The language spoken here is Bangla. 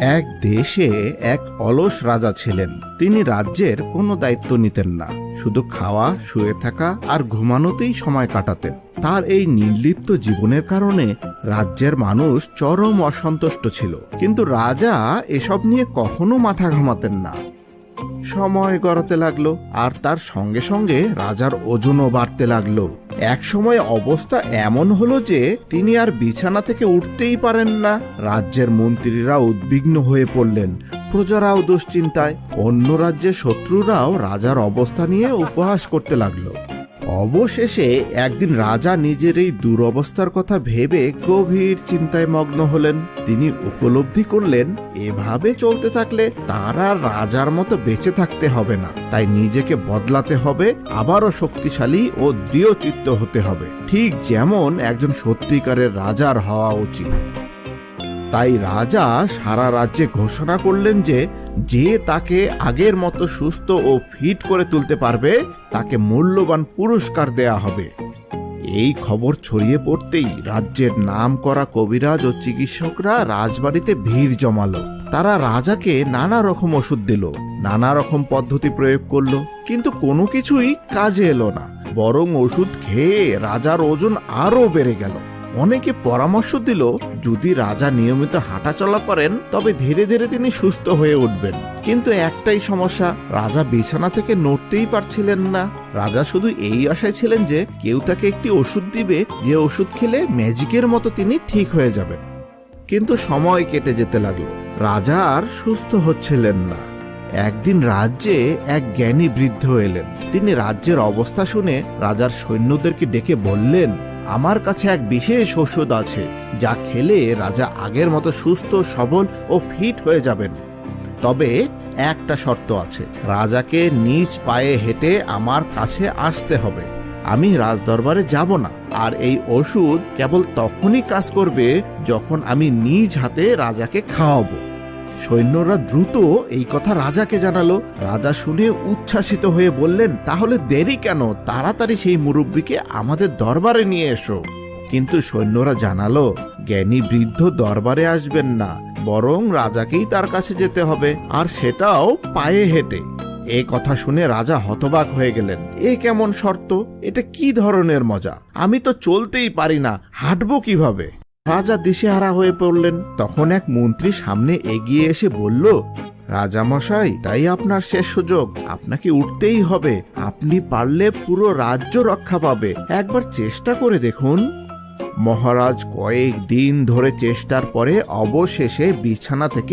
এক দেশে এক অলস রাজা ছিলেন। তিনি রাজ্যের কোনো দায়িত্ব নিতেন না, শুধু খাওয়া, শুয়ে থাকা আর ঘুমানোতেই সময় কাটাতেন। তার এই নির্লিপ্ত জীবনের কারণে রাজ্যের মানুষ চরম অসন্তুষ্ট ছিল, কিন্তু রাজা এসব নিয়ে কখনো মাথা ঘামাতেন না। সময় গড়াতে লাগলো, আর তার সঙ্গে সঙ্গে রাজার ওজনও বাড়তে লাগলো। এক সময় অবস্থা এমন হলো যে তিনি আর বিছানা থেকে উঠতেই পারেন না। রাজ্যের মন্ত্রীরা উদ্বিগ্ন হয়ে পড়লেন, প্রজারাও দুশ্চিন্তায়। অন্য রাজ্যের শত্রুরাও রাজার অবস্থা নিয়ে উপহাস করতে লাগলো। অবশেষে একদিন রাজা নিজের এই দুরবস্থার কথা ভেবে গভীর চিন্তায় মগ্ন হলেন। তিনি উপলব্ধি করলেন, এভাবে চলতে থাকলে তার আর রাজার মতো বেঁচে থাকতে হবে না। তাই নিজেকে বদলাতে হবে, আবারও শক্তিশালী ও দৃঢ়চিত্ত হতে হবে, ঠিক যেমন একজন সত্যিকারের রাজার হওয়া উচিত। তাই রাজা সারা রাজ্যে ঘোষণা করলেন যে যে তাকে আগের মতো সুস্থ ও ফিট করে তুলতে পারবে তাকে মূল্যবান পুরস্কার দেয়া হবে। এই খবর ছড়িয়ে পড়তেই রাজ্যের নামকরা কবিরাজ ও চিকিৎসকরা রাজবাড়িতে ভিড় জমালো। তারা রাজাকে নানা রকম ওষুধ দিল, নানা রকম পদ্ধতি প্রয়োগ করলো, কিন্তু কোনো কিছুই কাজে এলো না। বরং ওষুধ খেয়ে রাজার ওজন আরো বেড়ে গেল। অনেকে পরামর্শ দিল, যদি রাজা নিয়মিত হাঁটাচলা করেন তবে ধীরে ধীরে তিনি সুস্থ হয়ে উঠবেন। কিন্তু একটাই সমস্যা, রাজা বিছানা থেকে নড়তেই পারছিলেন না। রাজা শুধু এই আশায় ছিলেন যে কেউ তাকে একটি ওষুধ দিবে, যে ওষুধ খেলে ম্যাজিকের মতো তিনি ঠিক হয়ে যাবেন। কিন্তু সময় কেটে যেতে লাগলো, রাজা আর সুস্থ হচ্ছিলেন না। একদিন রাজ্যে এক জ্ঞানী বৃদ্ধ এলেন। তিনি রাজ্যের অবস্থা শুনে রাজার সৈন্যদেরকে ডেকে বললেন, আমার কাছে এক বিশেষ ওষুধ আছে, যা খেলে রাজা আগের মতো সুস্থ, সবল ও ফিট হয়ে যাবেন। তবে একটা শর্ত আছে, রাজাকে নিজ পায়ে হেঁটে আমার কাছে আসতে হবে। আমি রাজদরবারে যাব না, আর এই ওষুধ কেবল তখনই কাজ করবে যখন আমি নিজ হাতে রাজাকে খাওয়াবো। সৈন্যরা দ্রুত এই কথা রাজাকে জানালো। রাজা শুনে উচ্ছ্বাসিত হয়ে বললেন, তাহলে দেরি কেন, তাড়াতাড়ি সেই মুরব্বীকে আমাদের দরবারে নিয়ে এসো। কিন্তু সৈন্যরা জানালো, জ্ঞানী বৃদ্ধ দরবারে আসবেন না, বরং রাজাকেই তার কাছে যেতে হবে, আর সেটাও পায়ে হেঁটে। এ কথা শুনে রাজা হতবাক হয়ে গেলেন। এ কেমন শর্ত, এটা কি ধরনের মজা? আমি তো চলতেই পারি না, হাঁটবো কিভাবে? রাজা দিশেহারা হয়ে পড়লেন। তখন এক মন্ত্রী সামনে এগিয়ে এসে বলল, রাজা মশাই, তাই আপনার শেষ সুযোগ, আপনাকে উঠতেই হবে। আপনি পারলে পুরো রাজ্য রক্ষা পাবে, একবার চেষ্টা করে দেখুন। মহারাজ কয়েক দিন ধরে চেষ্টার পরে অবশেষে বিছানা থেকে